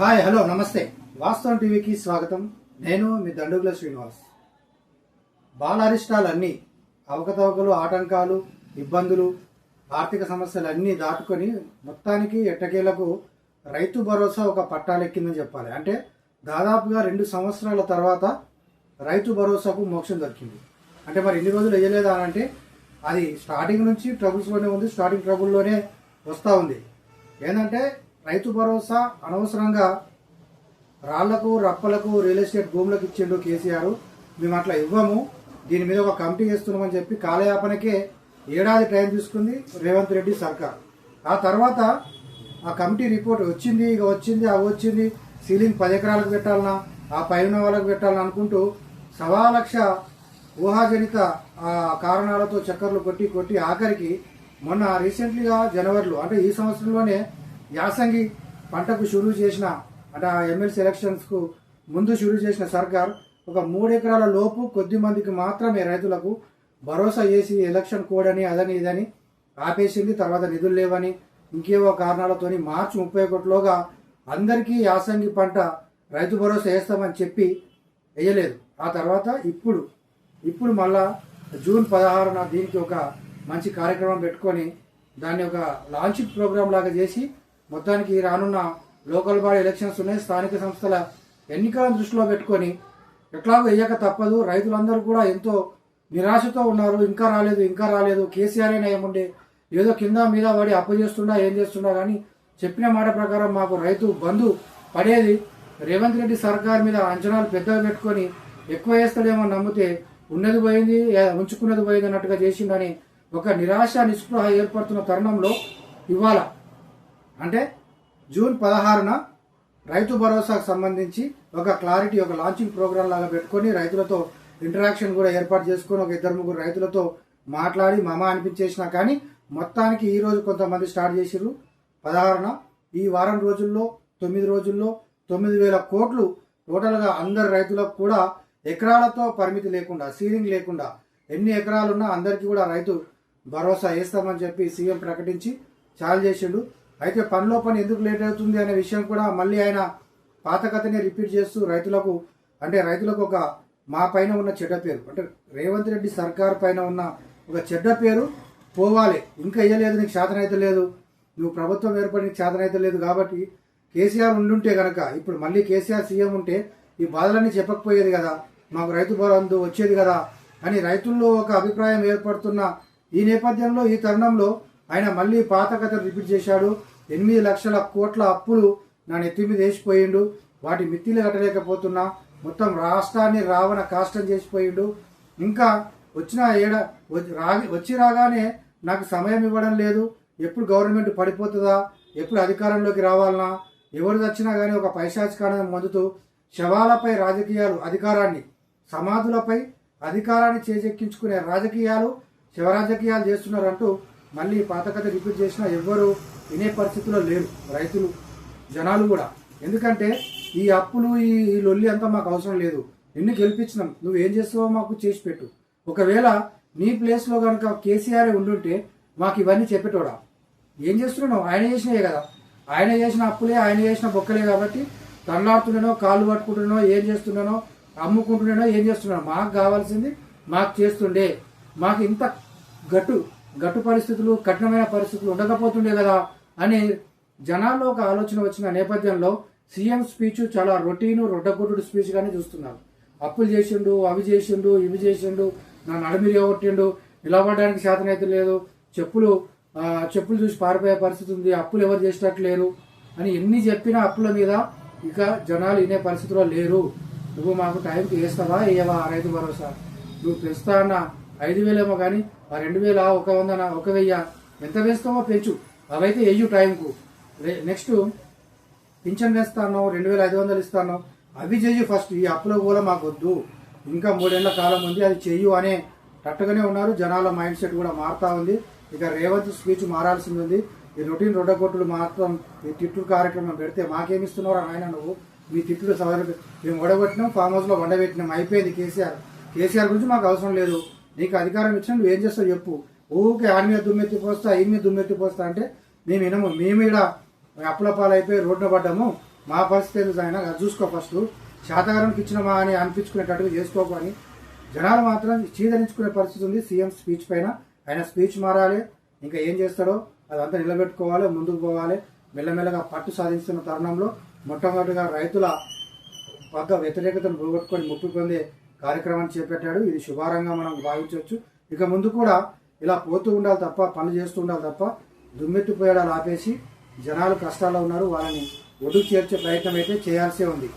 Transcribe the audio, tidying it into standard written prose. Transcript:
Hi hello నమస్తే. వాస్తవం టీవీకి స్వాగతం. నేను మీ దండుగుల శ్రీనివాస్. బాల అరిష్టాలన్నీ అవకతవకలు, ఆటంకాలు, ఇబ్బందులు, ఆర్థిక సమస్యలు అన్నీ దాటుకొని మొత్తానికి ఎట్టకేలకు రైతు భరోసా ఒక పట్టాలెక్కిందని చెప్పాలి. అంటే దాదాపుగా 2 సంవత్సరాల తర్వాత రైతు భరోసాకు మోక్షం దొరికింది. అంటే మరి ఇన్ని రోజులు వేయలేదా అంటే అది స్టార్టింగ్ నుంచి ట్రబుల్స్లోనే ఉంది, స్టార్టింగ్ ట్రబుల్లోనే వస్తూ ఉంది. ఏంటంటే రైతు భరోసా అనవసరంగా రాళ్లకు రప్పలకు రియల్ ఎస్టేట్ భూములకు ఇచ్చిండు కేసీఆర్. మేము అట్లా ఇవ్వము, దీని మీద ఒక కమిటీ వేస్తున్నామని చెప్పి కాలయాపనకే ఏడాది టైం తీసుకుంది రేవంత్ రెడ్డి సర్కార్. ఆ తర్వాత ఆ కమిటీ రిపోర్ట్ వచ్చింది, వచ్చింది సీలింగ్ 10 ఎకరాలకు పెట్టాలన్నా, ఆ పైన వాళ్ళకు పెట్టాలని అనుకుంటూ 1,00,000 ఊహాజనిత కారణాలతో చక్కర్లు కొట్టి ఆఖరికి మొన్న రీసెంట్లీగా జనవరిలో అంటే ఈ సంవత్సరంలోనే యాసంగి పంటకు షురూ చేసిన అంటే ఆ ఎమ్మెల్సీ ఎలక్షన్స్కు ముందు షురూ చేసిన సర్కార్ ఒక 3 ఎకరాల లోపు కొద్ది మందికి మాత్రమే రైతులకు భరోసా చేసి ఎలక్షన్ కోడ్ అని అదని ఇదని ఆపేసింది. తర్వాత నిధులు లేవని ఇంకేవో కారణాలతోని మార్చి 31లోగా అందరికీ యాసంగి పంట రైతు భరోసా వేస్తామని చెప్పి వేయలేదు. ఆ తర్వాత ఇప్పుడు మళ్ళా జూన్ 16న దీనికి ఒక మంచి కార్యక్రమం పెట్టుకొని దాన్ని ఒక లాంచింగ్ ప్రోగ్రాం లాగా చేసి మొత్తానికి రానున్న లోకల్ బాడీ ఎలక్షన్స్ ఉన్నాయి, స్థానిక సంస్థల ఎన్నికలను దృష్టిలో పెట్టుకొని ఎట్లాగో వేయక తప్పదు. రైతులందరూ కూడా ఎంతో నిరాశతో ఉన్నారు. ఇంకా రాలేదు కేసీఆర్ అయినా ఏముండే ఏదో కింద మీద పడి అప్పు చేస్తున్నా ఏం చేస్తున్నా కానీ చెప్పిన మాట ప్రకారం మాకు రైతు బంధు పడేది. రేవంత్ రెడ్డి సర్కార్ మీద అంచనాలు పెద్దగా పెట్టుకొని ఎక్కువ వేస్తాడేమో నమ్మితే ఉన్నది పోయింది, ఉంచుకున్నది పోయింది అన్నట్టుగా చేసిండని ఒక నిరాశ నిస్పృహ ఏర్పడుతున్న తరుణంలో ఇవాళ అంటే జూన్ 16న రైతు భరోసాకు సంబంధించి ఒక క్లారిటీ, ఒక లాంచింగ్ ప్రోగ్రాం లాగా పెట్టుకొని రైతులతో ఇంటరాక్షన్ కూడా ఏర్పాటు చేసుకొని ఒక 2-3 రైతులతో మాట్లాడి మమ అనిపించేసినా కానీ మొత్తానికి ఈ రోజు కొంతమంది స్టార్ట్ చేసిర్రు. 16న ఈ వారం రోజుల్లో 9 రోజుల్లో 9,000 కోట్లు టోటల్గా అందరు రైతులకు కూడా ఎకరాలతో పరిమితి లేకుండా, సీలింగ్ లేకుండా ఎన్ని ఎకరాలున్నా అందరికీ కూడా రైతు భరోసా వేస్తామని చెప్పి సీఎం ప్రకటించి చాలు చేసిండు. అయితే పనిలో పని ఎందుకు లేట్ అవుతుంది అనే విషయం కూడా మళ్ళీ ఆయన పాత కథనే రిపీట్ చేస్తూ రైతులకు ఒక మా పైన ఉన్న చెడ్డ పేరు అంటే రేవంత్ రెడ్డి సర్కార్ పైన ఉన్న ఒక చెడ్డ పేరు పోవాలి. ఇంకా వేయలేదు, నీకు చేతనైతే లేదు, నువ్వు ప్రభుత్వం ఏర్పడి నీకు చేతనైతే లేదు కాబట్టి కేసీఆర్ ఉండుంటే కనుక ఇప్పుడు మళ్ళీ కేసీఆర్ సీఎం ఉంటే ఈ బాధలన్నీ చెప్పకపోయేది కదా, మాకు రైతు బంధు వచ్చేది కదా అని రైతుల్లో ఒక అభిప్రాయం ఏర్పడుతున్న ఈ నేపథ్యంలో ఈ తరుణంలో ఆయన మళ్ళీ పాత కథ రిపీట్ చేశాడు. 8 లక్షల కోట్ల అప్పులు నా నెత్తి మీద వేసిపోయిండు, వాటి మిత్తిలు కట్టలేకపోతున్నా, మొత్తం రాష్ట్రాన్ని రావణ కాష్టం చేసిపోయిండు. ఇంకా వచ్చి రాగానే నాకు సమయం ఇవ్వడం లేదు, ఎప్పుడు గవర్నమెంట్ పడిపోతుందా, ఎప్పుడు అధికారంలోకి రావాలన్నా, ఎవరు వచ్చినా కానీ ఒక పైశాచికానందం పొందుతూ శవాలపై అధికారాన్ని సమాధులపై అధికారాన్ని చేజెక్కించుకునే శవరాజకీయాలు చేస్తున్నారంటూ మళ్ళీ పాత కథ రిపీట్ చేసినా ఎవ్వరూ వినే పరిస్థితిలో లేరు రైతులు, జనాలు కూడా. ఎందుకంటే ఈ అప్పులు ఈ లొల్లి అంతా మాకు అవసరం లేదు, నిన్ను గెలిపించినాం, నువ్వు ఏం చేస్తావో మాకు చేసి పెట్టు. ఒకవేళ నీ ప్లేస్లో కనుక కేసీఆర్ ఉండుంటే మాకు ఇవన్నీ చెప్పేటోడా? ఏం చేస్తున్నావు? ఆయన చేసినాయే కదా, ఆయన చేసిన అప్పులే, ఆయన చేసిన బొక్కలే కాబట్టి తన్నాడుతున్నానో, కాళ్ళు పట్టుకుంటున్నానో, ఏం చేస్తున్నానో, అమ్ముకుంటున్నానో, ఏం చేస్తున్నానో, మాకు కావాల్సింది మాకు చేస్తుండే, మాకు ఇంత గట్టు పరిస్థితులు, కఠినమైన పరిస్థితులు ఉండకపోతుండే కదా అని జనాల్లో ఒక ఆలోచన వచ్చిన నేపథ్యంలో సీఎం స్పీచ్ చాలా రొట్టగొట్టుడు స్పీచ్ గానే చూస్తున్నారు. అప్పులు చేసిండు, అవి చేసిండు, ఇవి చేసిండు, నా నడుమిరి కొట్టిండు, నిలబడడానికి శాతం లేదు, చెప్పులు చూసి పారిపోయే పరిస్థితి ఉంది, అప్పులు ఎవరు చేసేటట్లేరు అని ఎన్ని చెప్పినా అప్పుల మీద ఇక జనాలు వినే పరిస్థితిలో లేరు. నువ్వు మాకు టైంకి వేస్తావా వేయవా రైతు భరోసా? నువ్వు పెంచుతా అన్న 5,000 ఏమో కానీ ఆ 2,000, 100, 1,000 ఎంత వేస్తావో పెంచు, అవైతే వెయ్యు టైంకు. నెక్స్ట్ పింఛన్ వేస్తాను, 2,500 ఇస్తాను, అవి చెయ్యి ఫస్ట్. ఈ అప్పుల కూడా మాకు వద్దు, ఇంకా 3 ఏళ్ల కాలం ఉంది, అది చెయ్యు అనే తట్టుగానే ఉన్నారు. జనాల మైండ్ సెట్ కూడా మారుతా ఉంది. ఇక రేవంత్ స్పీచ్ మారాల్సింది ఉంది. ఈ రొట్టగొట్టుడు మాత్రం ఈ తిట్లు కార్యక్రమం పెడితే మాకేమిస్తున్నావు ఆయన? నువ్వు మీ తిట్లు మేము ఒడగొట్టినాం, ఫామ్ హౌస్లో వండబెట్టినాం, అయిపోయింది. కేసీఆర్ గురించి మాకు అవసరం లేదు, నీకు అధికారం ఇచ్చినా నువ్వు ఏం చేస్తావు చెప్పు. ఊకే ఆడి మీద దుమ్మెత్తి పోస్తా, ఈ మీద దుమ్మెత్తి పోస్తా అంటే మేము ఇక్కడ అప్పుల పాలైపోయి రోడ్డున పడ్డాము, మా పరిస్థితి ఎందుకు ఆయన అది చూసుకో ఫస్ట్ శాతగారానికి ఇచ్చిన మా అని అనిపించుకునేటట్టుగా చేసుకోకు అని జనాలు మాత్రం చీదరించుకునే పరిస్థితి ఉంది సీఎం స్పీచ్ పైన. ఆయన స్పీచ్ మారాలి, ఇంకా ఏం చేస్తాడో అదంతా నిలబెట్టుకోవాలి, ముందుకు పోవాలి. మెల్లమెల్లగా పట్టు సాధిస్తున్న తరుణంలో మొట్టమొదటిగా రైతుల పక్క వ్యతిరేకతను పోగొట్టుకొని ముప్పు పొందే కార్యక్రమాన్ని చేపట్టాడు. ఇది శుభారంగా మనం భావించవచ్చు. ఇక ముందు కూడా ఇలా పోతూ ఉండాలి తప్ప, పనులు చేస్తూ ఉండాలి తప్ప దుమ్మెత్తిపోయాడాలు ఆపేసి జనాలు కష్టాల్లో ఉన్నారు, వాళ్ళని ఒడ్డు చేర్చే ప్రయత్నం అయితే చేయాల్సే ఉంది.